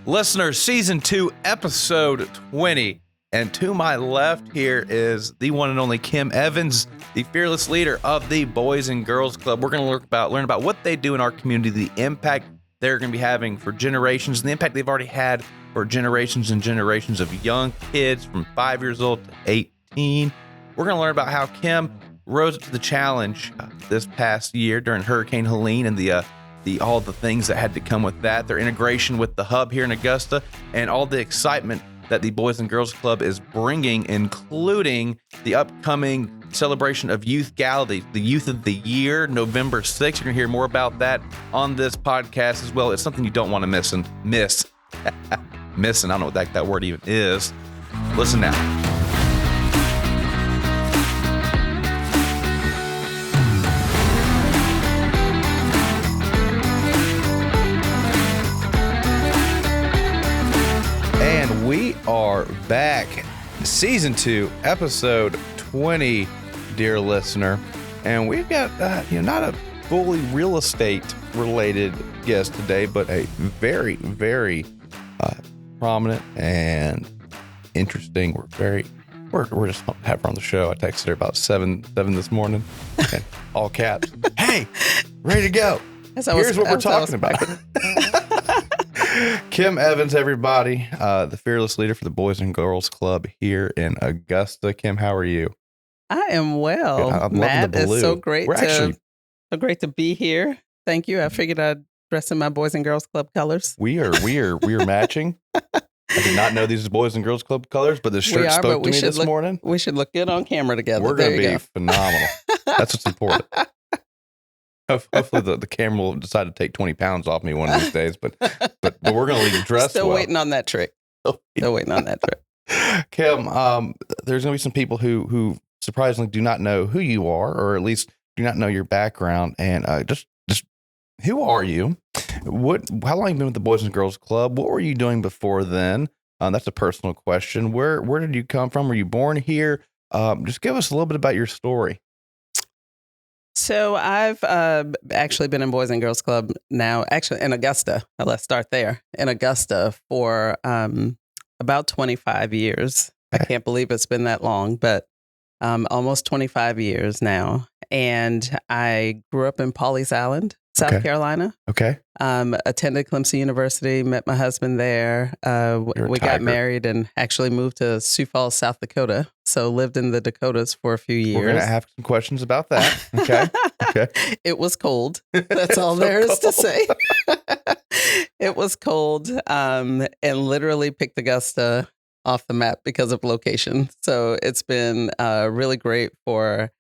Listeners, Season 2, Episode 20. And to my left here is the one and only Kim Evans, the fearless leader of the Boys and Girls Club. We're going to learn about what they do in our community, the impact they're going to be having for generations, and the impact they've already had for generations and generations of young kids from 5 years old to 18. We're going to learn about how Kim rose up to the challenge this past year during Hurricane Helene and all the things that had to come with that, their integration with the hub here in Augusta, and all the excitement that the Boys and Girls Club is bringing, including the upcoming celebration of Youth Gala, the Youth of the Year, November 6th. You're going to hear more about that on this podcast as well. It's something you don't want to miss. Missing, I don't know what that word even is. Listen now. We are back, Season 2, Episode 20, dear listener, and we've got not a fully real estate related guest today, but a very, very prominent and interesting. We're just have her on the show. I texted her about seven this morning, and all caps. Hey, ready to go? Here's what we're talking about. Kim Evans, everybody, the fearless leader for the Boys and Girls Club here in Augusta. Kim, how are you? I am well. I'm Matt, loving the blue. It's so great to be here. Thank you. I figured I'd dress in my Boys and Girls Club colors. We are matching. I did not know these are Boys and Girls Club colors, but the shirt spoke to me this morning. We should look good on camera together. We're going to be phenomenal. That's what's important. Hopefully the camera will decide to take 20 pounds off me one of these days, but we're going to leave dressed Still waiting on that trick. Kim, there's going to be some people who surprisingly do not know who you are, or at least do not know your background. And just who are you? How long have you been with the Boys and Girls Club? What were you doing before then? That's a personal question. Where did you come from? Were you born here? Just give us a little bit about your story. So I've actually been in Boys and Girls Club now, actually in Augusta. Let's start there. In Augusta for about 25 years. Okay. I can't believe it's been that long, but almost 25 years now. And I grew up in Pawleys Island, South Carolina. Okay. Attended Clemson University, met my husband there. We got married and actually moved to Sioux Falls, South Dakota. So lived in the Dakotas for a few years. We're going to have some questions about that. Okay. It was cold. That's all there is to say. It was cold and literally picked Augusta off the map because of location. So it's been really great for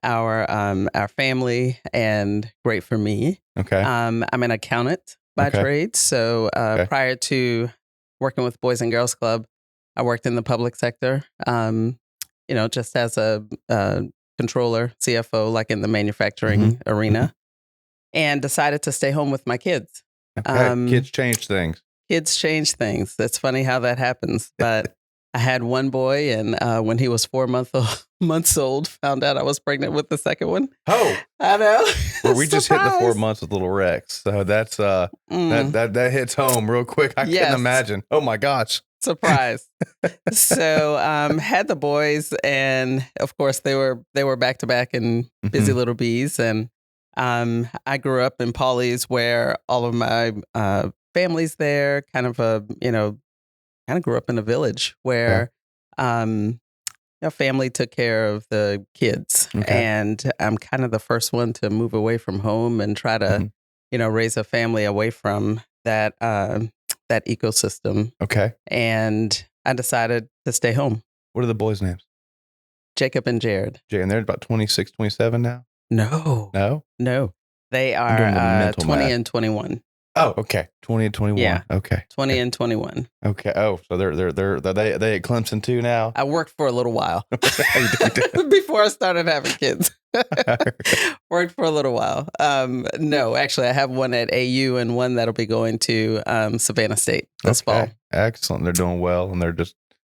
our family and great for me. Okay. I'm an accountant by trade. So prior to working with Boys and Girls Club, I worked in the public sector, just as a controller, CFO, like in the manufacturing arena, and decided to stay home with my kids. Okay. Kids change things. It's funny how that happens, but I had one boy, and when he was 4 months old, found out I was pregnant with the second one. Oh, I know. Well, we just hit the 4 months with little Rex, so that's that hits home real quick. I couldn't imagine. Oh my gosh, surprise! So had the boys, and of course they were back to back and busy little bees, and I grew up in Pawleys, where all of my family's there. Kind of grew up in a village where family took care of the kids. And I'm kind of the first one to move away from home and try to, raise a family away from that ecosystem. Okay. And I decided to stay home. What are the boys' names? Jacob and Jared. And they're about 26, 27 now? No. They are 20 and 21. Oh, okay. 20 and 21. Yeah. Okay. 20 and 21. Okay. Oh, so they at Clemson too now? I worked for a little while before I started having kids. Worked for a little while. No, actually, I have one at AU and one that'll be going to Savannah State this fall. Excellent. They're doing well, and they're just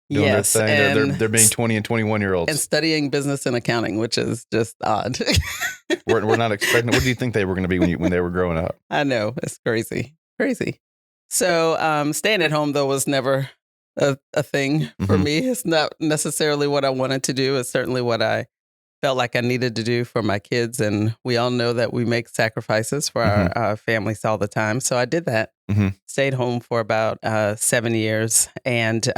doing their thing. They're being 20 and 21-year-olds. And studying business and accounting, which is just odd. We're not expecting. What do you think they were going to be when they were growing up? I know. It's crazy. So staying at home, though, was never a thing for me. It's not necessarily what I wanted to do. It's certainly what I felt like I needed to do for my kids. And we all know that we make sacrifices for our families all the time. So I did that. Stayed home for about 7 years. And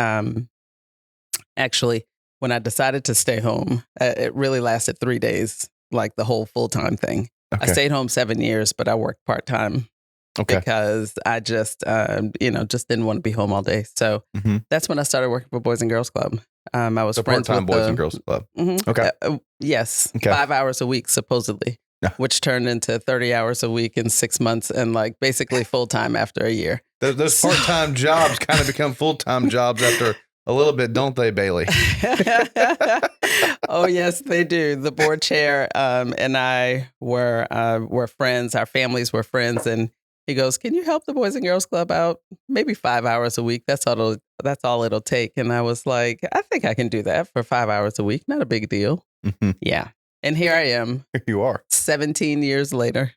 actually, when I decided to stay home, it really lasted 3 days, like the whole full-time thing. I stayed home 7 years, but I worked part-time because I just, just didn't want to be home all day. So that's when I started working for Boys and Girls Club. I was friends part-time with Boys and Girls Club. Yes, 5 hours a week, supposedly, which turned into 30 hours a week in 6 months and like basically full-time after a year. Those part-time jobs kind of become full-time jobs after a little bit, don't they, Bailey? Oh, yes, they do. The board chair and I were friends. Our families were friends. And he goes, "Can you help the Boys and Girls Club out? Maybe 5 hours a week. That's all it'll take." And I was like, I think I can do that for 5 hours a week. Not a big deal. Yeah. And here I am. Here you are. 17 years later.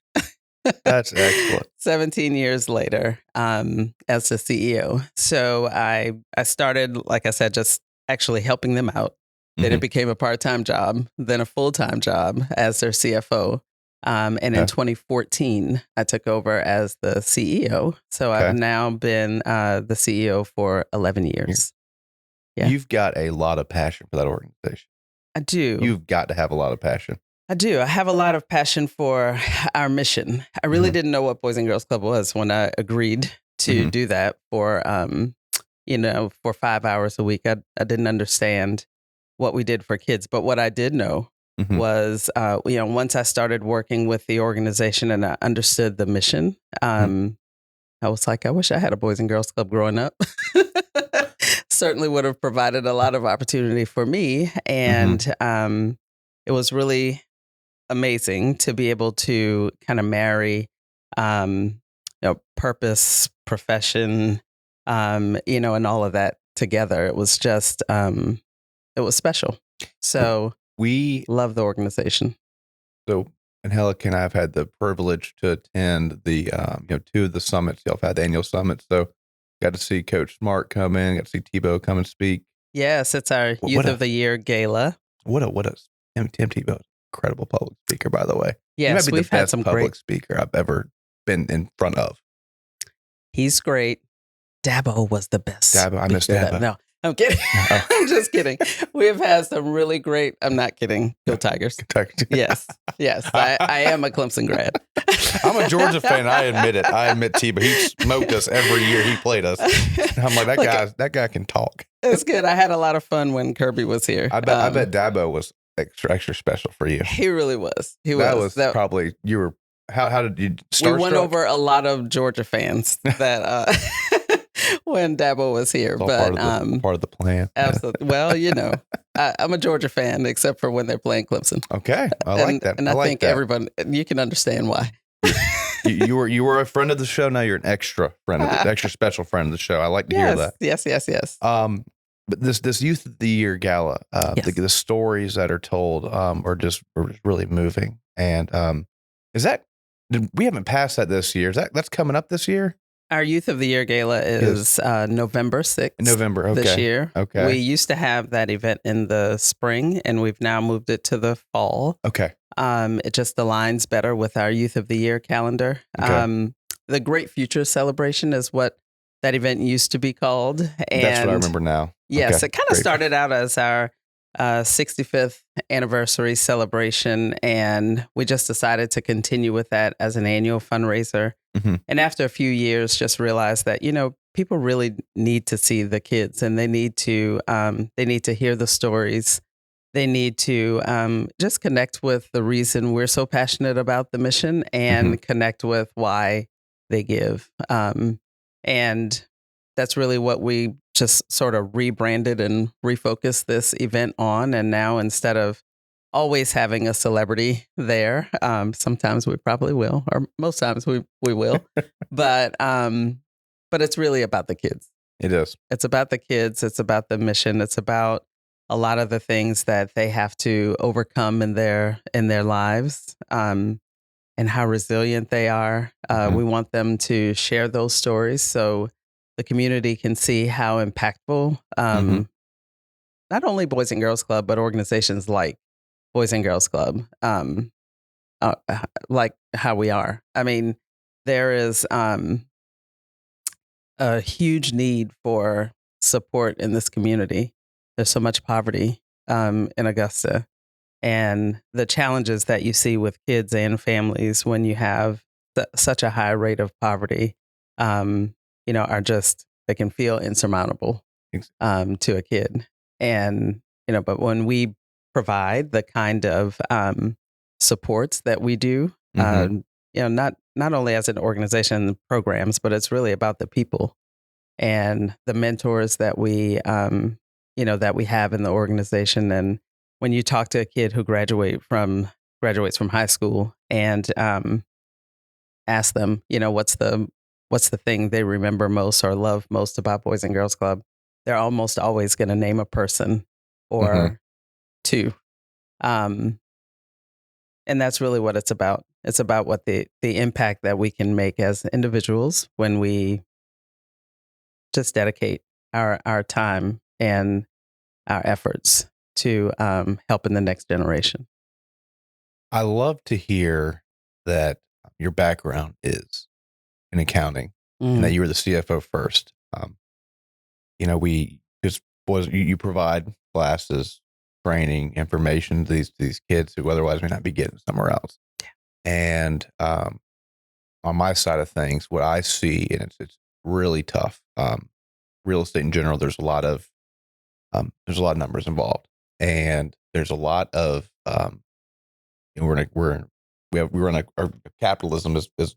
That's excellent. 17 years later as the CEO. So I started, like I said, just actually helping them out. Then it became a part-time job, then a full-time job as their CFO. And in 2014, I took over as the CEO. So I've now been the CEO for 11 years. Yeah. You've got a lot of passion for that organization. I do. You've got to have a lot of passion. I do. I have a lot of passion for our mission. I really didn't know what Boys and Girls Club was when I agreed to do that for 5 hours a week. I didn't understand what we did for kids, but what I did know was, once I started working with the organization and I understood the mission, I was like, I wish I had a Boys and Girls Club growing up. Certainly would have provided a lot of opportunity for me. And it was really amazing to be able to kind of marry, purpose, profession, and all of that together. It was just, it was special. So we love the organization. So, and Helen and I have had the privilege to attend the, 2 of the summits. Y'all have had the annual summits. So got to see Coach Smart come in, got to see Tebow come and speak. Yes, it's our Youth of the Year gala. What a Tim Tebow, incredible public speaker, by the way. Yes, he might be we've the best had some public great speaker I've ever been in front of. He's great. Dabo was the best. Dabo, I miss Dabo. No, I'm kidding. Oh. I'm just kidding. We have had some really great. I'm not kidding. Go Tigers. Yes. I am a Clemson grad. I'm a Georgia fan. I admit it. I admit Tebow. He smoked us every year he played us. I'm like, that guy can talk. It's good. I had a lot of fun when Kirby was here. I bet Dabo was extra special for you. He really was. Probably you were. How did you start? We won over a lot of Georgia fans that when Dabo was here, but part of the plan. Absolutely. Well, I'm a Georgia fan except for when they're playing Clemson. Okay, I like that. And I think everyone, you can understand why. you were a friend of the show. Now you're an extra friend of the extra special friend of the show. I like to hear that. Yes. But this Youth of the Year gala, the stories that are told are just really moving. And we haven't passed that this year. That's coming up this year? Our Youth of the Year gala is November 6th. November, okay. This year. Okay. We used to have that event in the spring, and we've now moved it to the fall. Okay. It just aligns better with our Youth of the Year calendar. Okay. The Great Future Celebration is what that event used to be called. And that's what I remember now. Yes, okay. It kind of started out as our 65th anniversary celebration, and we just decided to continue with that as an annual fundraiser. And after a few years, just realized that people really need to see the kids, and they need to hear the stories. They need to just connect with the reason we're so passionate about the mission, and connect with why they give. And that's really what we just sort of rebranded and refocused this event on. And now, instead of always having a celebrity there, sometimes we probably will, or most times we will, but it's really about the kids. It is. It's about the kids. It's about the mission. It's about a lot of the things that they have to overcome in their lives. and how resilient they are. We want them to share those stories so the community can see how impactful not only Boys and Girls Club, but organizations like Boys and Girls Club, like how we are. I mean, there is a huge need for support in this community. There's so much poverty in Augusta. And the challenges that you see with kids and families when you have such a high rate of poverty, are just, they can feel insurmountable to a kid. And, but when we provide the kind of supports that we do, not only as an organization and programs, but it's really about the people and the mentors that we, that we have in the organization. And when you talk to a kid who graduates from high school and ask them, what's the thing they remember most or love most about Boys and Girls Club, they're almost always going to name a person or two. And that's really what it's about. It's about what the impact that we can make as individuals when we just dedicate our time and our efforts to helping the next generation. I love to hear that your background is in accounting and that you were the CFO first. You provide classes, training, information to these kids who otherwise may not be getting somewhere else. And on my side of things, what I see, and it's really tough. Real estate in general, there's a lot of numbers involved, and there's a lot of our capitalism is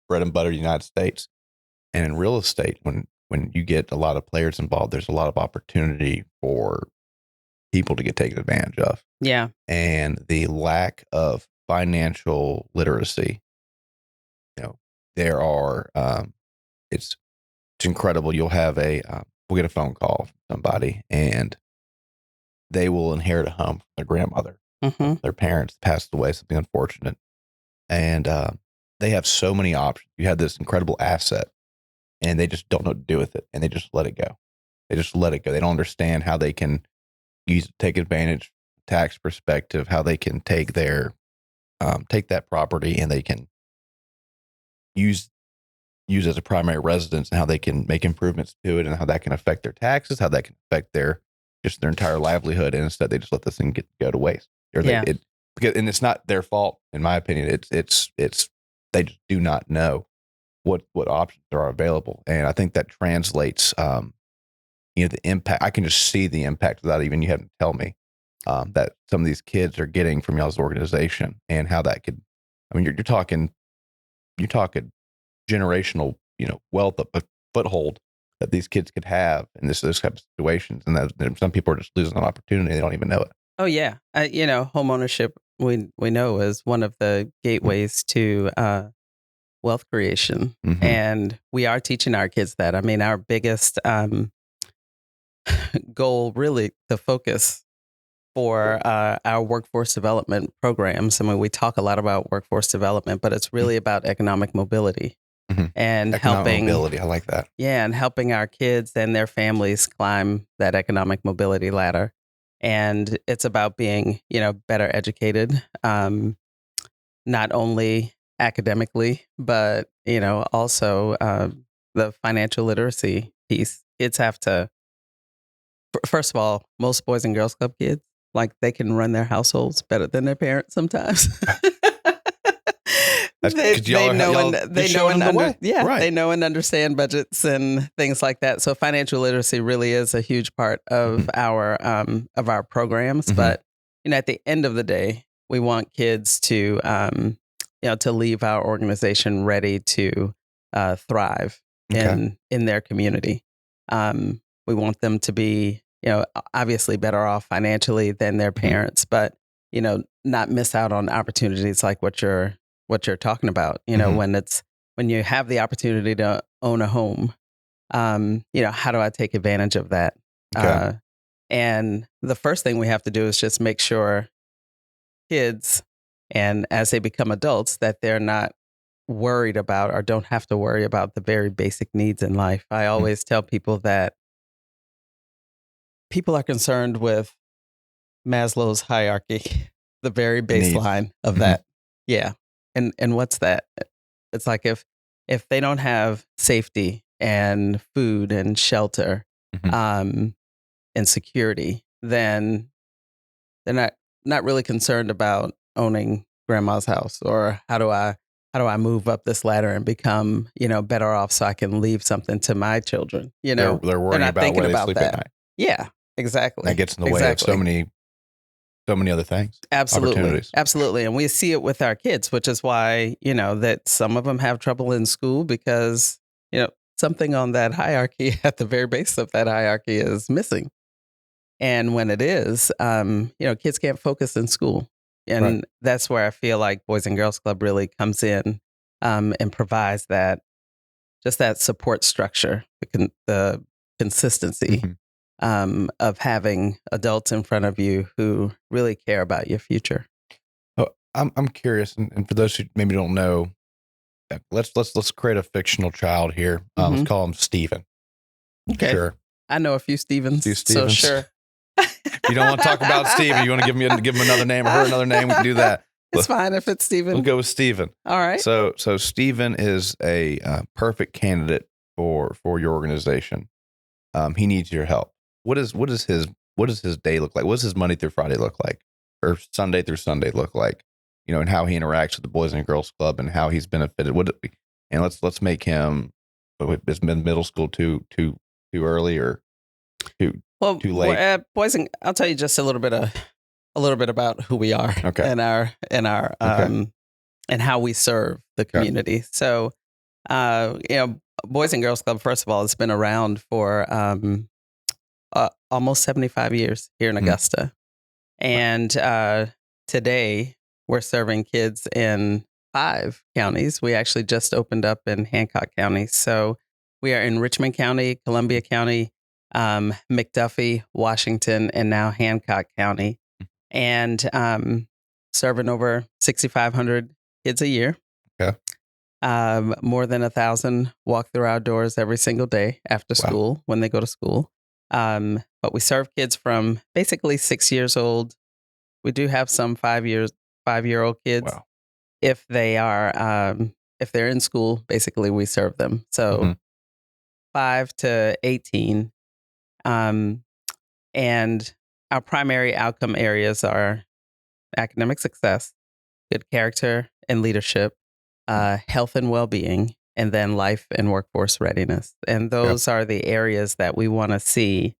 bread and butter in the United States, and in real estate, when you get a lot of players involved, there's a lot of opportunity for people to get taken advantage of. Yeah, and the lack of financial literacy, there are it's incredible. You'll have we'll get a phone call from somebody, and they will inherit a home from their grandmother. Their parents passed away, something unfortunate. And they have so many options. You have this incredible asset, and they just don't know what to do with it. And they just let it go. They don't understand how they can take advantage, tax perspective, how they can take that property and they can use as a primary residence, and how they can make improvements to it, and how that can affect their taxes, how that can affect their entire livelihood. And instead, they just let this thing go to waste. And it's not their fault, in my opinion. It's they just do not know what options are available. And I think that translates, the impact. I can just see the impact without even you having to tell me that some of these kids are getting from y'all's organization, and how that could. I mean, you're talking generational, wealth, a foothold that these kids could have in this type of situations, and that some people are just losing an opportunity. They don't even know it. Oh yeah, home ownership we know is one of the gateways to wealth creation, and we are teaching our kids that. I mean, our biggest goal, really, the focus for our workforce development programs. I mean, we talk a lot about workforce development, but it's really about economic mobility and helping mobility. I like that. Yeah, and helping our kids and their families climb that economic mobility ladder. And it's about being, better educated, not only academically, but, also the financial literacy piece. Kids have to, first of all, most Boys and Girls Club kids, like, they can run their households better than their parents sometimes. They know and understand budgets and things like that. So financial literacy really is a huge part of our programs. But at the end of the day, we want kids to to leave our organization ready to thrive in their community. We want them to be obviously better off financially than their parents, but not miss out on opportunities like what you're talking about, when you have the opportunity to own a home, how do I take advantage of that? Okay. And the first thing we have to do is just make sure kids And as they become adults, that they're not worried about or don't have to worry about the very basic needs in life. I always tell people that people are concerned with Maslow's hierarchy, the very baseline of that. Yeah. And what's that? It's like if they don't have safety and food and shelter and security, then they're not really concerned about owning grandma's house, or how do I move up this ladder and become, better off so I can leave something to my children. They're worrying not about thinking where they about sleep that. at night. Yeah, exactly. That gets in the way of so many other things. Absolutely. Opportunities. Absolutely. And we see it with our kids, which is why, that some of them have trouble in school because, something on that hierarchy at the very base of that hierarchy is missing. And when it is, kids can't focus in school. And that's where I feel like Boys and Girls Club really comes in and provides that support structure, the consistency of having adults in front of you who really care about your future. Oh, I'm curious, and for those who maybe don't know, let's create a fictional child here. Let's call him Steven. Okay. Sure. I know a few Stevens. So sure. If you don't want to talk about Steven, you want to give him another name or her another name, we can do that. It's fine if it's Steven. We'll go with Steven. All right. So Steven is a perfect candidate for your organization. He needs your help. What does his day look like? What does his Monday through Friday look like, or Sunday through Sunday look like? And how he interacts with the Boys and Girls Club and how he's benefited. And let's make him. Is middle school too early or too late? I'll tell you just a little bit about who we are. Okay. And our and how we serve the community. Okay. So, Boys and Girls Club, first of all, has been around for almost 75 years here in Augusta. And today we're serving kids in 5 counties. We actually just opened up in Hancock County. So we are in Richmond County, Columbia County, McDuffie, Washington, and now Hancock County. And serving over 6,500 kids a year. Okay. More than 1,000 walk through our doors every single day after school when they go to school. But we serve kids from basically 6 years old. We do have some 5-year-old kids. Wow. If they are, if they're in school, basically we serve them. So 5 to 18. And our primary outcome areas are academic success, good character and leadership, health and well-being, and then life and workforce readiness. And those are the areas that we want to see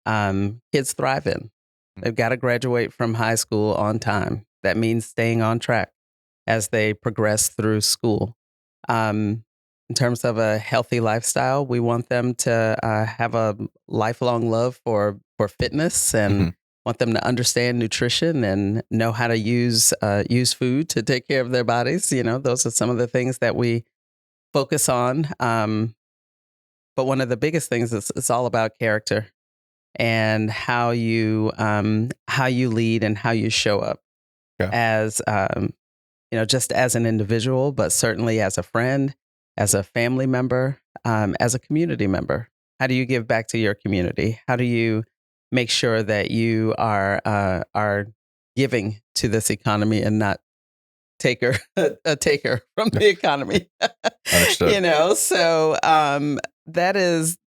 kids thrive in. They've got to graduate from high school on time. That means staying on track as they progress through school. In terms of a healthy lifestyle, we want them to have a lifelong love for fitness and want them to understand nutrition and know how to use food to take care of their bodies. Those are some of the things that we focus on. But one of the biggest things is it's all about character and how you lead and how you show up as just as an individual, but certainly as a friend, as a family member, as a community member. How do you give back to your community? How do you make sure that you are giving to this economy and not a taker from the economy? Understood. So that is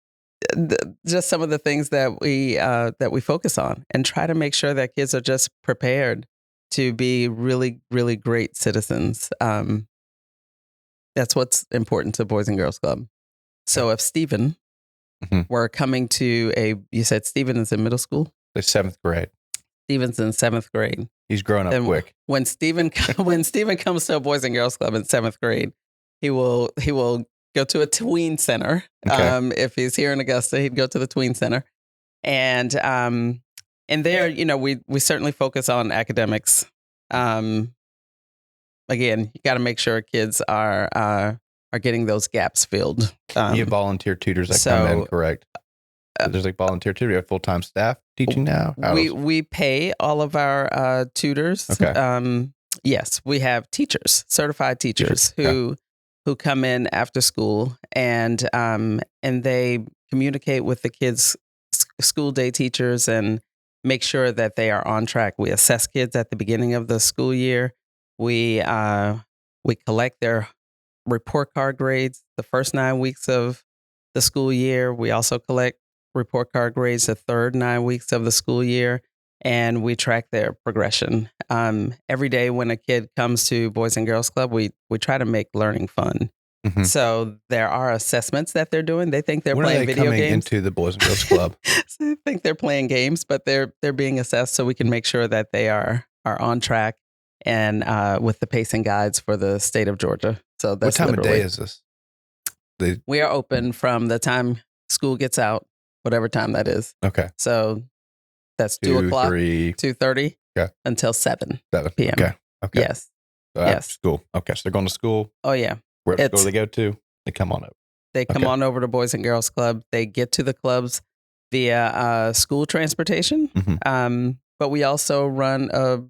just some of the things that we focus on and try to make sure that kids are just prepared to be really, really great citizens. That's what's important to Boys and Girls Club. So if Stephen were coming to you said Stephen is in middle school? The 7th grade. Stephen's in 7th grade. He's growing up quick. When Stephen comes to a Boys and Girls Club in 7th grade, he will go to a tween center. Okay. If he's here in Augusta, he'd go to the tween center. And there, we certainly focus on academics. Again, you got to make sure kids are getting those gaps filled. You have volunteer tutors that come in, correct? There's like volunteer tutors. You have full-time staff teaching now? We pay all of our tutors. Okay. Yes, we have teachers, certified teachers who come in after school and they communicate with the kids, school day teachers, and make sure that they are on track. We assess kids at the beginning of the school year. We collect their report card grades the first 9 weeks of the school year. We also collect report card grades the third 9 weeks of the school year, and we track their progression. Every day when a kid comes to Boys and Girls Club, we try to make learning fun. Mhm. So there are assessments that they're doing. They think they're When are playing they video coming games. into the Boys and Girls Club? So they think they're playing games, but they're being assessed so we can make sure that they are on track and with the pacing guides for the state of Georgia. So What that's time of literally- day is this? We are open from the time school gets out, whatever time that is. Okay. So that's 2, 2:00, 3, 2:30 Okay. until 7 7 p.m. Okay. Okay. Yes. So after Yes. school. Okay. So they're going to school. Oh, yeah. Where It's- school they go to? They come on over. They come Okay. on over to Boys and Girls Club. They get to the clubs via school transportation. Mhm. But we also run a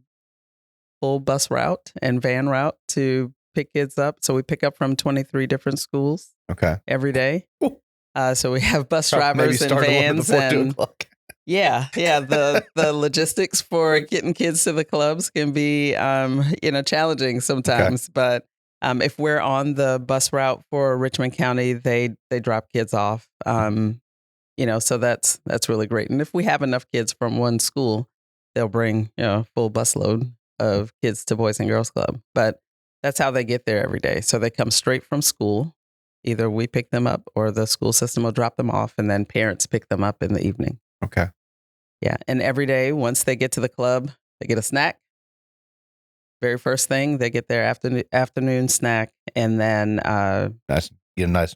full bus route and van route to pick kids up. So we pick up from 23 different schools Okay. every day. Cool. So we have bus Maybe drivers and start a little bit vans before 2 and o'clock. yeah. The logistics for getting kids to the clubs can be challenging sometimes. But if we're on the bus route for Richmond County, they drop kids off. So that's really great. And if we have enough kids from one school, they'll bring full busload of kids to Boys and Girls Club. But that's how they get there every day. So they come straight from school. Either we pick them up or the school system will drop them off, and then parents pick them up in the evening. Okay. Yeah. And every day, once they get to the club, they get a snack. Very first thing, they get their afternoon snack, and then Nice. Get them nice,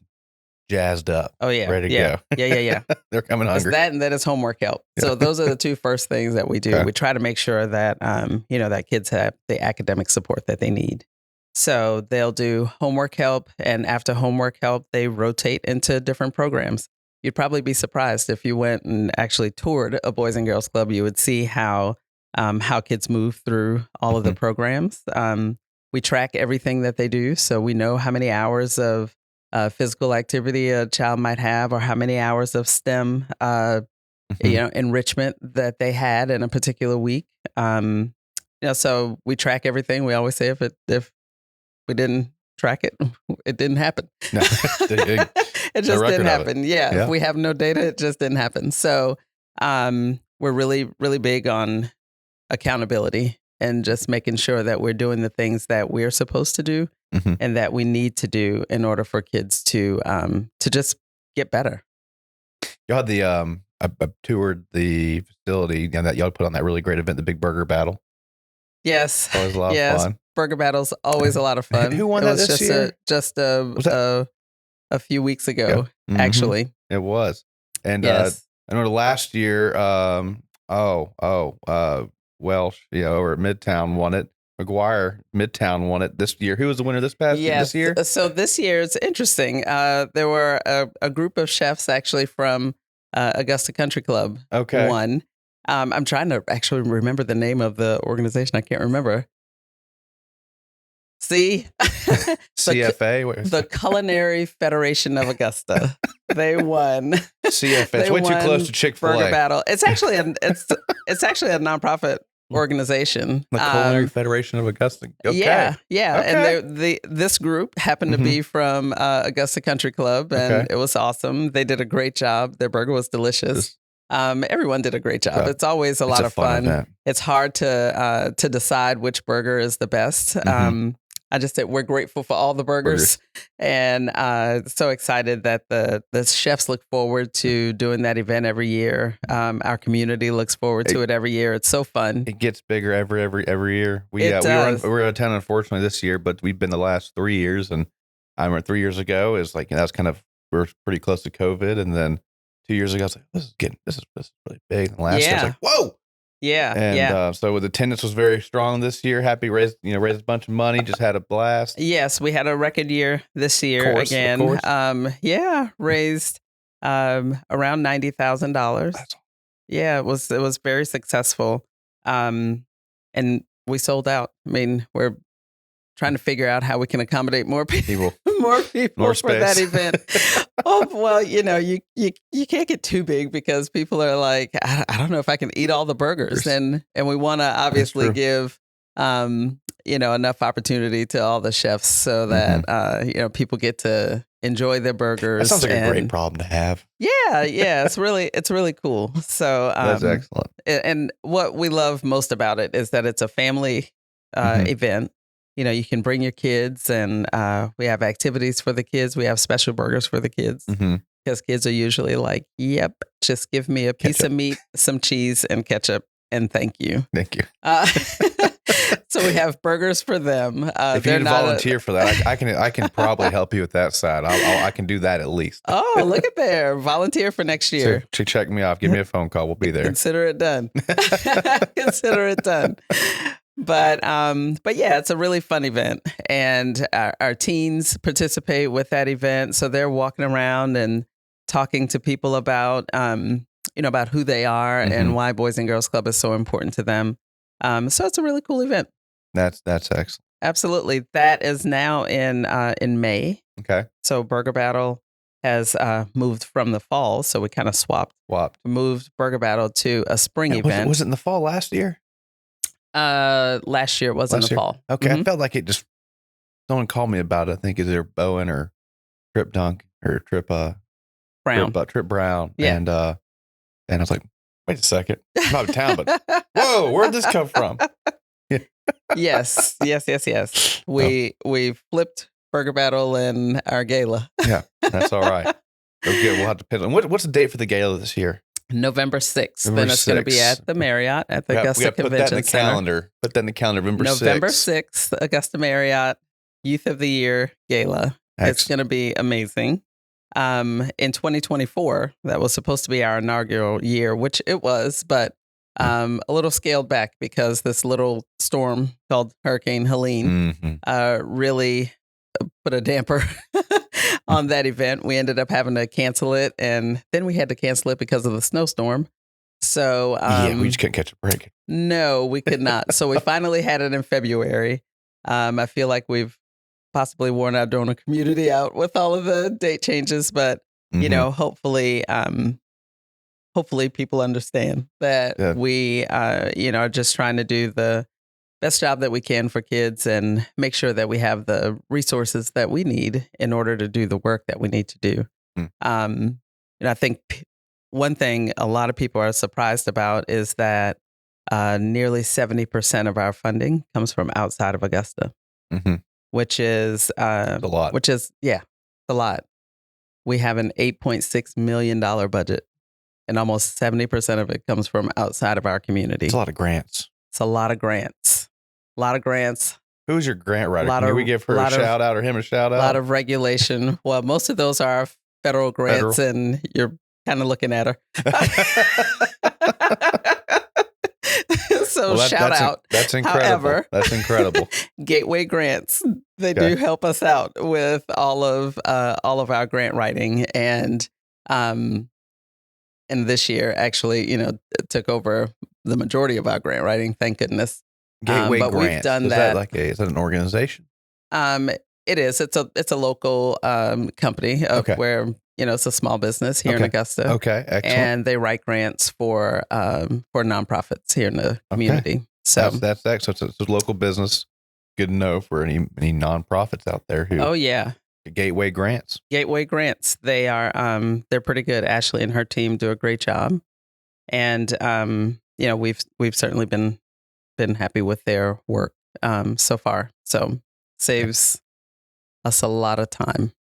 jazzed up. oh yeah, Ready to yeah, go. yeah. They're coming It's hungry. that, and then it's homework help. Yeah. So those are the two first things that we do. Okay. We try to make sure that that kids have the academic support that they need. So they'll do homework help, and after homework help, they rotate into different programs. You'd probably be surprised if you went and actually toured a Boys and Girls Club. You would see how kids move through all of the programs. We track everything that they do, so we know how many hours of physical activity a child might have, or how many hours of STEM, enrichment that they had in a particular week. So we track everything. We always say if we didn't track it, it didn't happen. No. It just didn't happen. Yeah. If we have no data, it just didn't happen. So we're really, really big on accountability and just making sure that we're doing the things that we're supposed to do and that we need to do in order for kids to just get better. Y'all had the I toured the facility that y'all put on that really great event, the Big Burger Battle. Yes. Always a lot of fun. Burger Battle's always a lot of fun. Who won that this year? Just a few weeks ago, actually. It was. And Yes. I know last year, Welsh, over at Midtown won it. McGuire, Midtown won it this year. Who was the winner this year? So this year it's interesting. There were a group of chefs actually from Augusta Country Club won. I'm trying to actually remember the name of the organization. I can't remember. See? CFA? The Culinary Federation of Augusta. They won. CFA. It's way too close to Chick-fil-A. Burger Battle. It's actually it's actually a nonprofit organization. The Culinary Federation of Augusta. Okay. Yeah. Okay. And this group happened to be from Augusta Country Club, and it was awesome. They did a great job. Their burger was delicious. Everyone did a great job. It's always a lot of fun. Event. It's hard to decide which burger is the best. I just said we're grateful for all the burgers. And so excited that the chefs look forward to doing that event every year. Our community looks forward to it every year. It's so fun. It gets bigger every year. We were out of town unfortunately this year, but we've been the last 3 years. And I remember 3 years ago is like that was kind of we were pretty close to COVID, and then 2 years ago I was like, this is really big. And last year I was like, whoa. Yeah. And so the attendance was very strong this year. Happy raised a bunch of money, just had a blast. Yes, we had a record year this year again. Of course. Raised around $90,000. Yeah, it was very successful. And we sold out. I mean, we're trying to figure out how we can accommodate more people, more for that event. Oh, well, you can't get too big because people are like, I don't know if I can eat all the burgers, and we want to obviously give enough opportunity to all the chefs so that people get to enjoy their burgers. That sounds like a great problem to have. Yeah, it's really cool. So that's excellent. And what we love most about it is that it's a family event. You can bring your kids, and we have activities for the kids. We have special burgers for the kids because kids are usually like, "Yep, just give me a piece of meat, some cheese, and ketchup, and thank you." Thank you. So we have burgers for them. If you need to volunteer for that, I can probably help you with that side. I can do that at least. Oh, look at there! Volunteer for next year. So check me off. Give me a phone call. We'll be there. Consider it done. Consider it done. But yeah, it's a really fun event, and our teens participate with that event. So they're walking around and talking to people about about who they are and why Boys and Girls Club is so important to them. So it's a really cool event. That's excellent. Absolutely. That is now in May. Okay. So Burger Battle has moved from the fall, so we kind of swapped. Moved Burger Battle to a spring event. Was it in the fall last year? Last year it was in the fall. Okay. I felt like it just, someone called me about it. I think either Bowen or Trip Dunk or Trip Brown. Trip Brown. Yeah. And I was like, wait a second. I'm out of town, but whoa, where'd this come from? Yes. We flipped Burger Battle and our gala. Yeah, that's all right. Okay, we'll have to pin. What's the date for the gala this year? November 6th. Then it's going to be at the Marriott at the Augusta Convention Center. Put that in the calendar. November 6th, Augusta Marriott Youth of the Year Gala. Excellent. It's going to be amazing. In 2024, that was supposed to be our inaugural year, which it was, but a little scaled back because this little storm called Hurricane Helen really put a damper on that event. We ended up having to cancel it, and then we had to cancel it because of the snowstorm. So we just couldn't catch a break. No, we could not. So we finally had it in February. I feel like we've possibly worn our donor community out with all of the date changes, but hopefully people understand that we are just trying to do the best job that we can for kids and make sure that we have the resources that we need in order to do the work that we need to do. I think one thing a lot of people are surprised about is that nearly 70% of our funding comes from outside of Augusta, which is a lot. A lot. We have an $8.6 million budget, and almost 70% of it comes from outside of our community. It's a lot of grants. It's a lot of grants. A lot of grants. Who's your grant writer? Can we give her a shout out or him a shout out? A lot of regulation. Well, most of those are federal grants, and you're kind of looking at her. So shout out. That's incredible. However, that's incredible. Gateway Grants, they do help us out with all of our grant writing, and this year actually, took over the majority of our grant writing. Thank goodness. Gateway but Grants. We've done is that. Is that an organization? It is. It's a local company where it's a small business here in Augusta. Okay, excellent. And they write grants for nonprofits here in the community. So that's excellent. So it's a local business. Good to know for any nonprofits out there who. Oh yeah. Gateway Grants. Gateway Grants. They are they're pretty good. Ashley and her team do a great job, and we've certainly been happy with their work so far. So saves us a lot of time.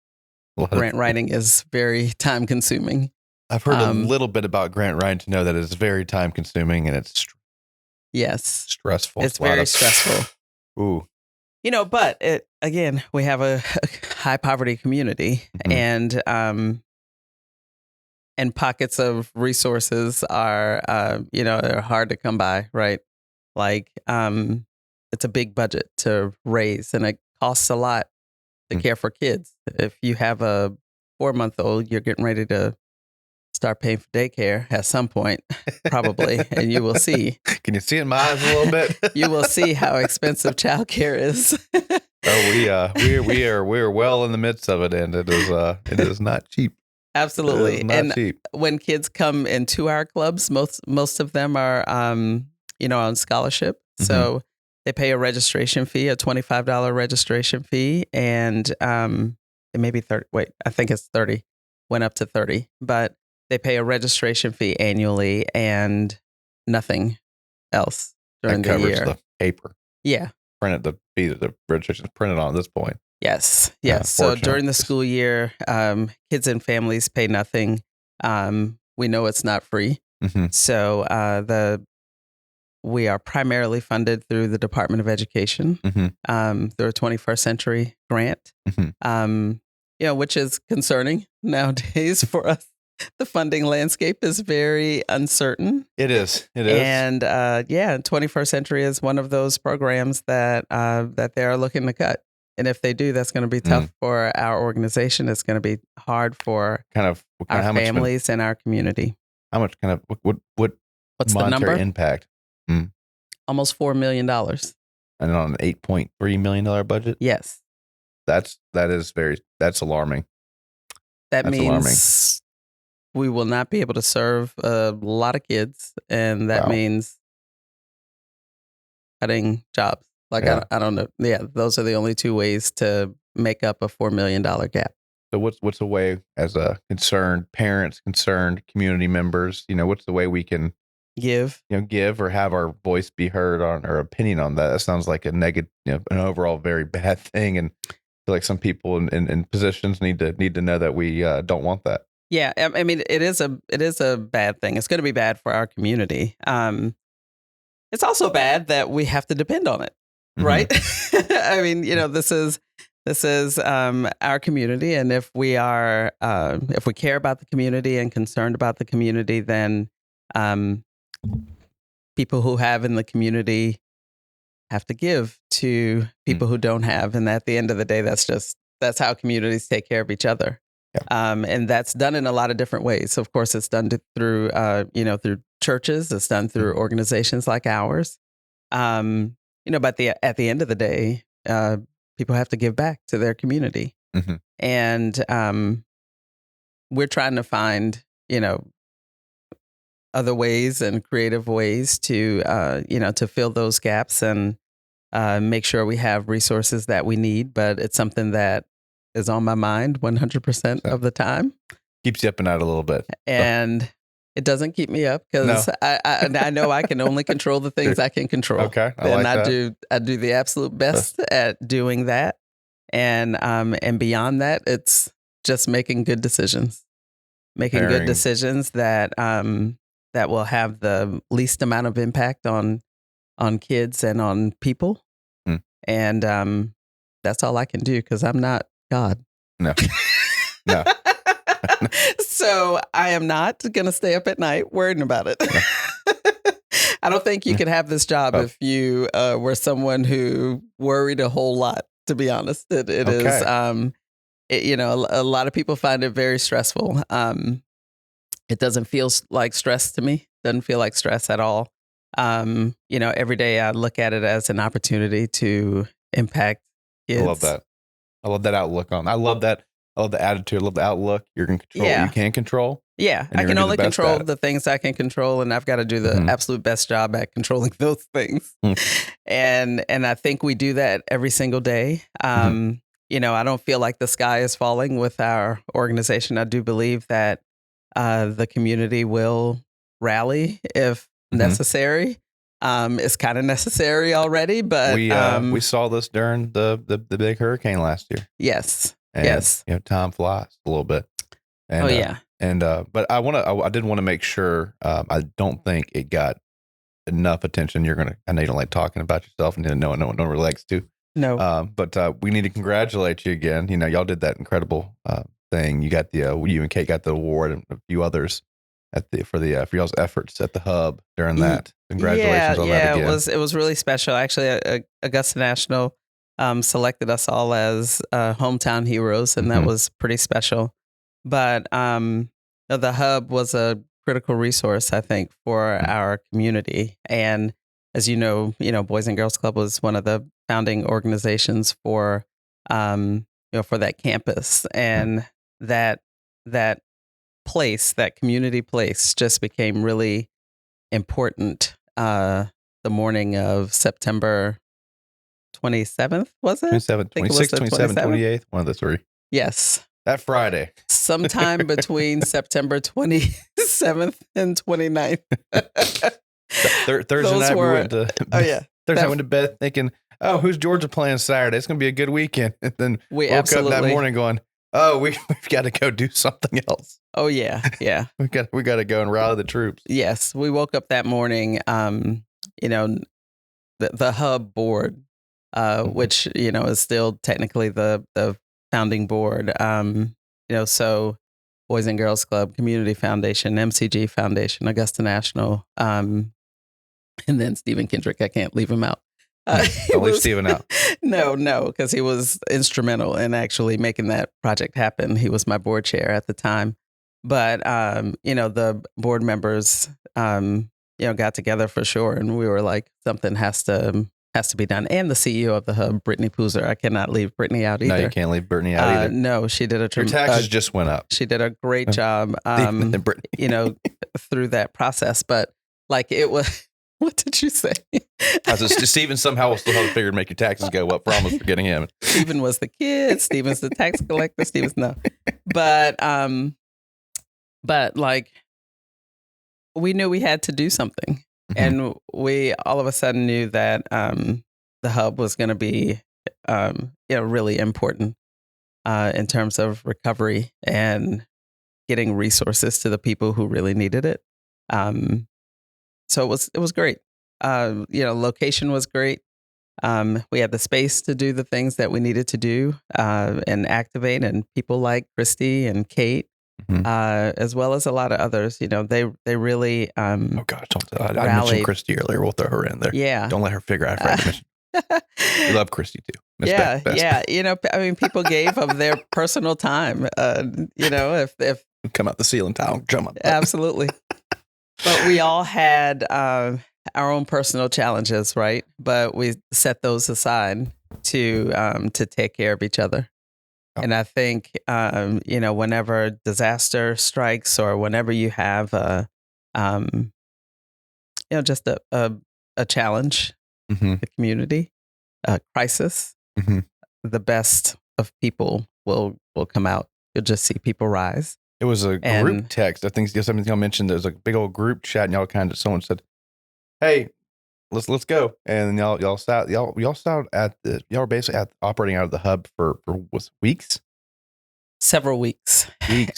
Grant writing is very time consuming. I've heard a little bit about grant writing to know that it's very time consuming and it's stressful. It's very stressful. Ooh. But again, we have a high poverty community, and pockets of resources are they're hard to come by, right? Like it's a big budget to raise, and it costs a lot to care for kids. If you have a 4-month-old, you're getting ready to start paying for daycare at some point, probably, and you will see. Can you see it in my eyes a little bit? You will see how expensive childcare is. We're well in the midst of it, and it is not cheap. Absolutely. It is not cheap. When kids come into our clubs, most of them are on scholarship. So they pay a registration fee, a $25 registration fee, and it may be 30. Wait, I think it's 30. Went up to 30, but they pay a registration fee annually and nothing else during That the year. covers the paper. Yeah. Printed the registration is printed on at this point. Yes. So during the school year, kids and families pay nothing. We know it's not free. So we are primarily funded through the Department of Education through a 21st Century grant, which is concerning nowadays for us. The funding landscape is very uncertain. It is. And 21st Century is one of those programs that they are looking to cut. And if they do, that's going to be tough for our organization. It's going to be hard for our families and our community. How much what what's the number? Impact? Almost $4 million. And on an $8.3 million budget? Yes. That's alarming. That means we will not be able to serve a lot of kids, and that means cutting jobs. I don't know. Yeah, those are the only two ways to make up a $4 million gap. So what's a way, as a concerned parents, concerned community members, what's the way we can give or have our voice be heard on our opinion on that? That sounds like a negative, an overall very bad thing, and I feel like some people in positions need to know that we don't want that. Yeah, I mean, it is a bad thing. It's going to be bad for our community. It's also bad that we have to depend on it, right? I mean, this is our community, and if we care about the community and concerned about the community, then people who have in the community have to give to people who don't have, and at the end of the day, that's how communities take care of each other. Yeah. And that's done in a lot of different ways. So of course, it's done through through churches. It's done through organizations like ours. But at the end of the day, people have to give back to their community, and we're trying to find other ways and creative ways to to fill those gaps and make sure we have resources that we need. But it's something that is on my mind 100% of the time. Keeps you up and out a little bit. And it doesn't keep me up because I know I can only control the things I can control. Okay. I do the absolute best at doing that. And beyond that, it's just making good decisions. Good decisions that will have the least amount of impact on kids and on people. And that's all I can do because I'm not God. No. So I am not going to stay up at night worrying about it. No. I don't think you could have this job if you were someone who worried a whole lot, to be honest. It is, a lot of people find it very stressful. It doesn't feel like stress to me. Doesn't feel like stress at all. Every day I look at it as an opportunity to impact kids. I love that. I love that outlook on. I love that. I love the attitude. I love the outlook. You're going to control what you can control. Yeah, I can only control the things I can control, and I've got to do the absolute best job at controlling those things. And I think we do that every single day. I don't feel like the sky is falling with our organization. I do believe that the community will rally if necessary. It's kind of necessary already, but we saw this during the big hurricane last year. Yes. And, yes. Time flies a little bit. And, but I did want to make sure, I don't think it got enough attention. I know you don't like talking about yourself and no one really likes to. No. But we need to congratulate you again. Y'all did that incredible thing. You got you and Kate got the award, and a few others for y'all's efforts at the hub during that. Congratulations on that again. It was really special. Actually, Augusta National selected us all as hometown heroes, and that was pretty special. But The hub was a critical resource, I think, for our community. And as you know, Boys and Girls Club was one of the founding organizations for, for that campus, and that that place, that community place, just became really important. The morning of September 27th, was it? 27th, 26th, 27th, 28th, one of the three. Yes. That Friday. Sometime between September 27th and 29th. Thursday night we went to Thursday that, I went to bed thinking, oh, who's Georgia playing Saturday? It's going to be a good weekend. And then we woke up that morning going, oh, we've got to go do something else. Oh, yeah. Yeah. we got to go and rally the troops. Yes. We woke up that morning, the hub board, which, is still technically the founding board. So Boys and Girls Club, Community Foundation, MCG Foundation, Augusta National, and then Stephen Kendrick. I can't leave him out. Don't leave Stephen out. No, because he was instrumental in actually making that project happen. He was my board chair at the time. But, the board members, got together for sure. And we were like, something has to be done. And the CEO of the hub, Brittany Poozer. I cannot leave Brittany out either. No, you can't leave Brittany out either. No, she did Your taxes just went up. She did a great job, through that process. But like it was, what did you say? Stephen somehow will still have to figure to make your taxes go up for almost forgetting him. Stephen was the kid. Stephen's the tax collector. Stephen's no. But like we knew we had to do something. And we all of a sudden knew that the hub was going to be, really important in terms of recovery and getting resources to the people who really needed it. So it was great. Location was great. We had the space to do the things that we needed to do and activate, and people like Christy and Kate. As well as a lot of others, they really. Oh God! I mentioned Christy earlier. We'll throw her in there. Yeah. Don't let her figure out. We love Christy too. Yeah. People gave of their personal time. If come out the ceiling tile, jump up. Absolutely. But we all had our own personal challenges, right? But we set those aside to take care of each other. And I think, whenever disaster strikes or whenever you have just a challenge, the community, a crisis, the best of people will come out. You'll just see people rise. It was a group text. I think something y'all mentioned. There was a big old group chat, and someone said, "Hey, let's go." And y'all were basically operating out of the hub for weeks. Several weeks.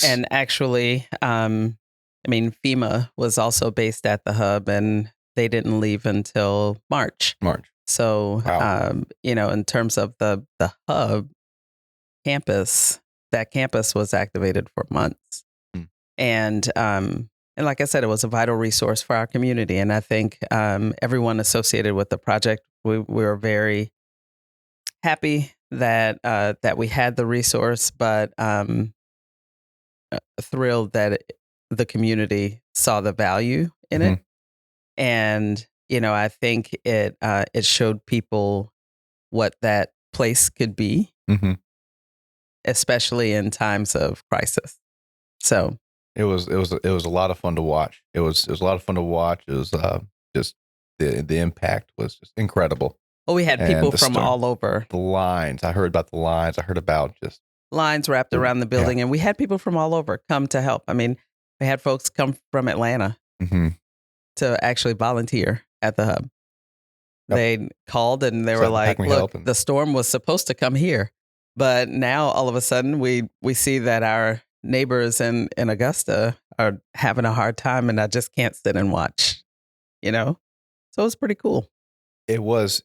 And actually, FEMA was also based at the hub, and they didn't leave until March. So, wow. In terms of the hub campus, that campus was activated for months. And like I said, it was a vital resource for our community. And I think everyone associated with the project, we were very happy that we had the resource, but thrilled that the community saw the value in it. And, I think it showed people what that place could be, especially in times of crisis. So it was a lot of fun to watch. It was a lot of fun to watch. It was just the impact was just incredible. Well, we had people from all over. The lines. I heard about the lines. I heard about just lines wrapped around the building, and we had people from all over come to help. I mean, we had folks come from Atlanta to actually volunteer at the hub. Yep. They called and they were like, "Look, the storm was supposed to come here, but now all of a sudden we see that our neighbors in Augusta are having a hard time, and I just can't sit and watch." So it was pretty cool. It was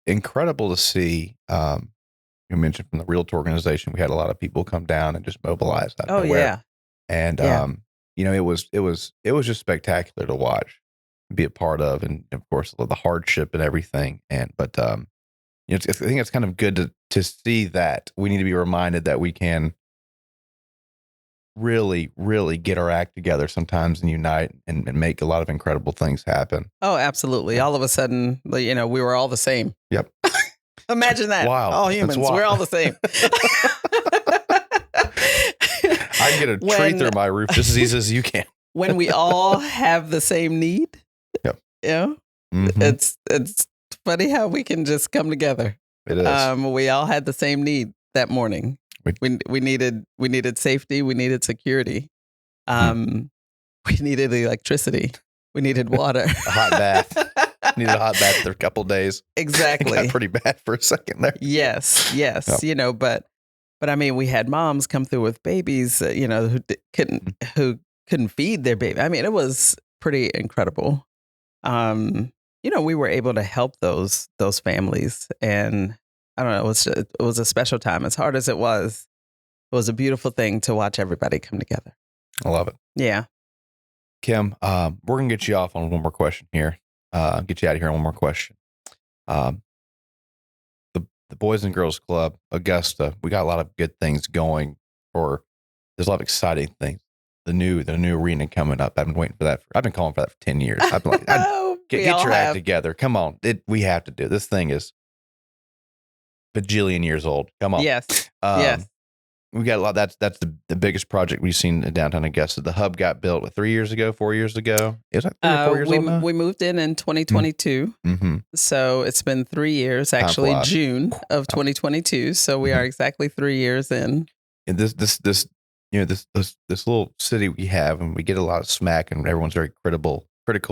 incredible to see. You mentioned from the Realtor organization, we had a lot of people come down and just mobilize. Oh yeah, and it was just spectacular to watch, be a part of, and of course the hardship and everything. But I think it's kind of good to see that we need to be reminded that we can really, really get our act together sometimes and unite and make a lot of incredible things happen. Oh, absolutely. All of a sudden, we were all the same. Yep. Imagine that. Wow. All humans. We're all the same. I can get a tree through my roof just as easy as you can. When we all have the same need. Yep. It's funny how we can just come together. It is. We all had the same need that morning. We needed safety. We needed security. We needed electricity. We needed water. A hot bath. Needed a hot bath for a couple of days. Exactly. It got pretty bad for a second there. Yes. Yep. But I mean, we had moms come through with babies, who couldn't feed their baby. I mean, it was pretty incredible. We were able to help those families, and I don't know, it was a special time. As hard as it was a beautiful thing to watch everybody come together. I love it. Yeah. Kim, we're gonna get you off on one more question here. Get you out of here on one more question. The Boys and Girls Club, Augusta, we got a lot of good things going. There's a lot of exciting things. The new arena coming up. I've been waiting for that. I've been calling for that for 10 years. I've been like, get your act together. Come on. We have to do it. This thing is bajillion years old. Come on. Yes. Yes. We got a lot. That's the biggest project we've seen in downtown Augusta. The hub got built 4 years ago? Is that 3 or 4 years old now? We moved in 2022. Mm-hmm. So it's been 3 years, actually June of 2022. So we are exactly 3 years in. And this little city we have, and we get a lot of smack, and everyone's very critical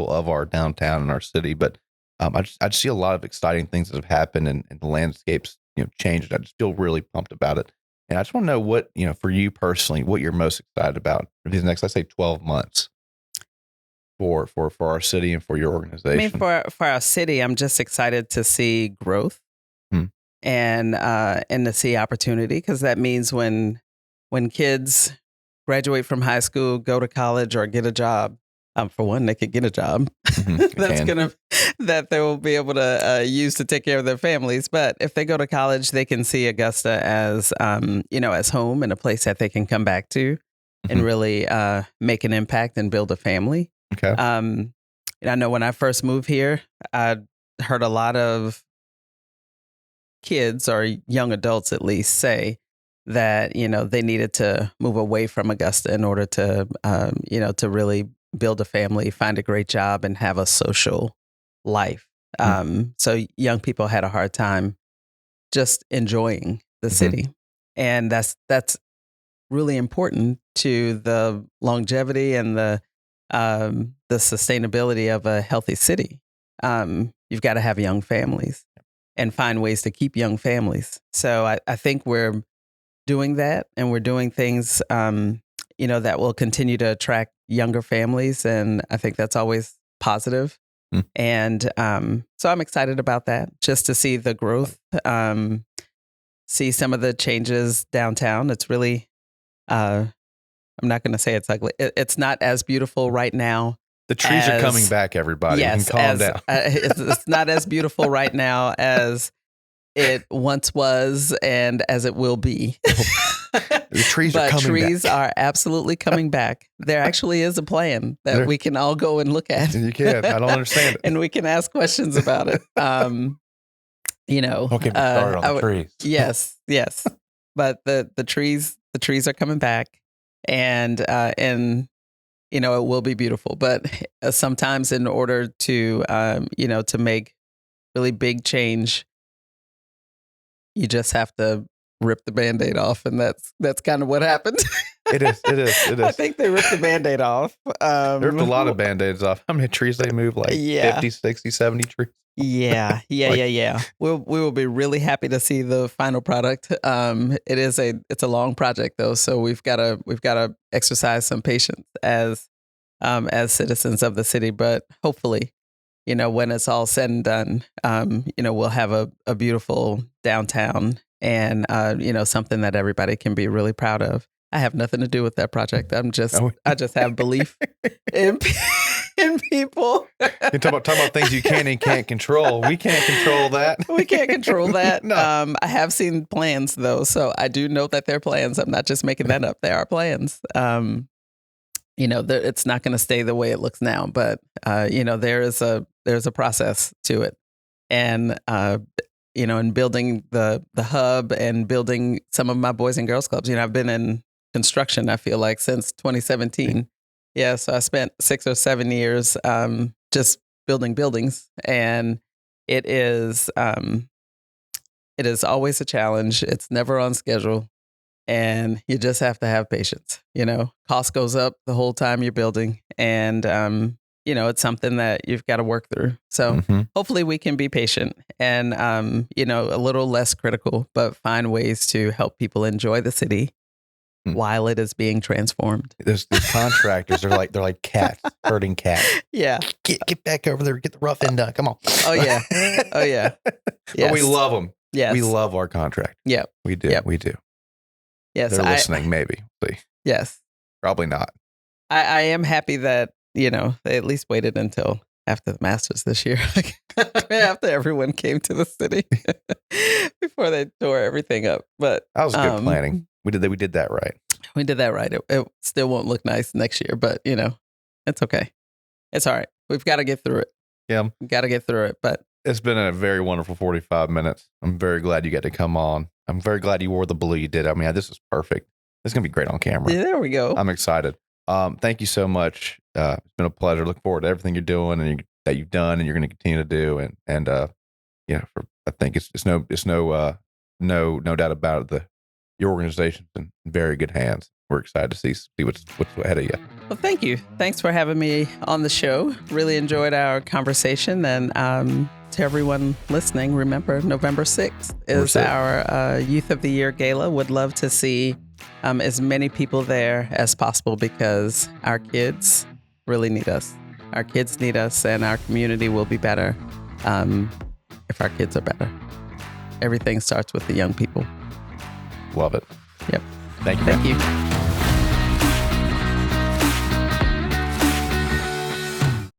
of our downtown and our city. But I just see a lot of exciting things that have happened, and the landscapes changed. I just feel really pumped about it. And I just want to know what, for you personally, what you're most excited about for these next, let's say, 12 months for our city and for your organization. I mean, for our city, I'm just excited to see growth and to see opportunity, because that means when kids graduate from high school, go to college, or get a job, for one, they could get a job that they will be able to use to take care of their families. But if they go to college, they can see Augusta as as home and a place that they can come back to and really make an impact and build a family. Okay. I know when I first moved here, I heard a lot of kids, or young adults at least, say that they needed to move away from Augusta in order to to really build a family, find a great job, and have a social life. So young people had a hard time just enjoying the city, and that's really important to the longevity and the sustainability of a healthy city. You've got to have young families and find ways to keep young families. So I think we're doing that, and we're doing things that will continue to attract younger families, and I think that's always positive. And so I'm excited about that, just to see the growth, see some of the changes downtown. It's really, I'm not going to say it's ugly. It's not as beautiful right now. The trees are coming back, everybody. Yes, calm down. It's not as beautiful right now as it once was and as it will be. The trees are coming back. Trees are absolutely coming back. There actually is a plan that we can all go and look at. You can. I don't understand it. And we can ask questions about it. Don't get me started on the trees. Yes. But the trees are coming back, and it will be beautiful. But sometimes in order to to make really big change, you just have to rip the Band-Aid off, and that's kind of what happened. It is. I think they ripped the Band-Aid off. They ripped a lot of Band-Aids off. How many trees they moved? 50, 60, 70 trees? Yeah. We will be really happy to see the final product. It's a long project though, so we've got to exercise some patience as citizens of the city. But hopefully, when it's all said and done, we'll have a beautiful downtown, and something that everybody can be really proud of. I have nothing to do with that project. I just have belief in in people. You talk about things you can and can't control. We can't control that. We can't control that. No. I have seen plans though, so I do know that they're plans. I'm not just making that up. There are plans. It's not going to stay the way it looks now, but there's a process to it, and in building the hub and building some of my boys and girls clubs. I've been in construction, I feel like, since 2017. Yeah, so I spent 6 or 7 years just building buildings, and it is always a challenge. It's never on schedule, and you just have to have patience. Cost goes up the whole time you're building, and it's something that you've got to work through. So hopefully we can be patient and a little less critical, but find ways to help people enjoy the city while it is being transformed. There's contractors. They're like cats, herding cats. Yeah. Get back over there. Get the rough end done. Come on. Oh yeah. Oh yeah. Yes. But we love them. Yes. We love our contract. Yeah. We do. Yep. We do. Yes. They're listening. Maybe. See. Yes. Probably not. I am happy that they at least waited until after the Masters this year, after everyone came to the city, before they tore everything up. But that was good planning. We did that right. We did that right. It still won't look nice next year, but it's okay. It's all right. We've got to get through it. Yeah, we've got to get through it. But it's been a very wonderful 45 minutes. I'm very glad you got to come on. I'm very glad you wore the blue you did. I mean, this is perfect. This is gonna be great on camera. Yeah, there we go. I'm excited. Thank you so much. It's been a pleasure. Look forward to everything you're doing and that you've done and you're going to continue to do. And I think it's no doubt about it. Your organization's in very good hands. We're excited to see what's ahead of you. Well, thank you. Thanks for having me on the show. Really enjoyed our conversation. And to everyone listening, remember November 6th is our Youth of the Year Gala. Would love to see as many people there as possible because our kids really need us. Our kids need us, and our community will be better if our kids are better. Everything starts with the young people. Love it. Yep. Thank you. Thank you.